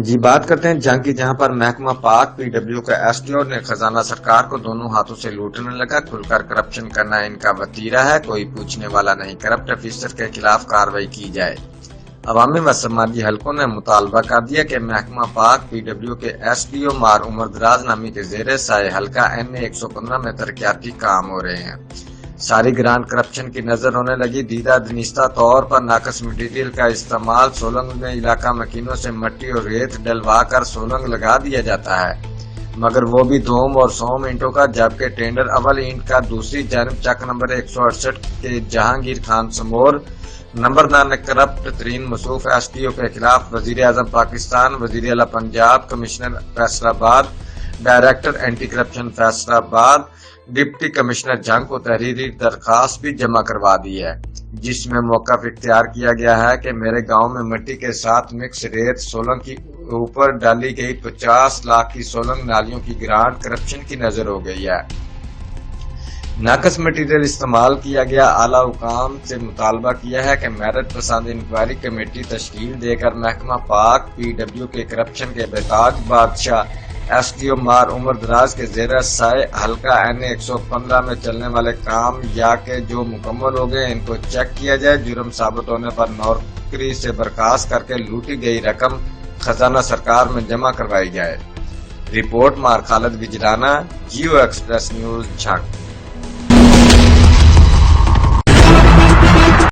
جی بات کرتے ہیں جنگ کی، جہاں پر محکمہ پاک پی ڈبلیو کا ایس ڈی او نے خزانہ سرکار کو دونوں ہاتھوں سے لوٹنے لگا۔ کھل کر کرپشن کرنا ان کا وتیرہ ہے، کوئی پوچھنے والا نہیں، کرپٹ افیسر کے خلاف کارروائی کی جائے۔ عوامی و سماجی حلقوں نے مطالبہ کر دیا کہ محکمہ پاک پی ڈبلیو کے ایس ڈی او مار عمر دراز نامی کے زیر سائے حلقہ NA 115 میں ترقیاتی کام ہو رہے ہیں۔ ساری گرانٹ کرپشن کی نظر ہونے لگی۔ دیدہ دنستہ طور پر ناقص مٹیریل کا استعمال سولنگ میں علاقہ مکینوں سے مٹی اور ریت ڈلوا کر سولنگ لگا دیا جاتا ہے، مگر وہ بھی دوم اور سوم اینٹوں کا، جبکہ ٹینڈر اول اینٹ کا دوسری جانب چک نمبر 168 کے جہانگیر خان سمور نمبردار نے کرپٹ ترین موصوف ایس ڈی او کے خلاف وزیر اعظم پاکستان، وزیر اعلیٰ پنجاب، کمشنر فیصل آباد، ڈائریکٹر اینٹی کرپشن فیصل آباد، ڈپٹی کمشنر جنگ کو تحریری درخواست بھی جمع کروا دی ہے، جس میں موقف اختیار کیا گیا ہے کہ میرے گاؤں میں مٹی کے ساتھ مکس ریت سولنگ کی اوپر ڈالی گئی 50 لاکھ کی سولنگ نالیوں کی گرانٹ کرپشن کی نظر ہو گئی ہے۔ ناقص مٹیریل استعمال کیا گیا۔ اعلیٰ حکام سے مطالبہ کیا ہے کہ میرٹ پسند انکوائری کمیٹی تشکیل دے کر محکمہ پاک پی ڈبلیو کے کرپشن کے بےتاج بادشاہ ایس ڈی او مار عمر دراز کے زیر سائے حلقہ NA 115 میں چلنے والے کام یا کہ جو مکمل ہو گئے ان کو چیک کیا جائے۔ جرم ثابت ہونے پر نوکری سے برخاست کر کے لوٹی گئی رقم خزانہ سرکار میں جمع کروائی جائے۔ رپورٹ مار خالد وجرانہ، جیو ایکسپریس نیوز، جھنگ۔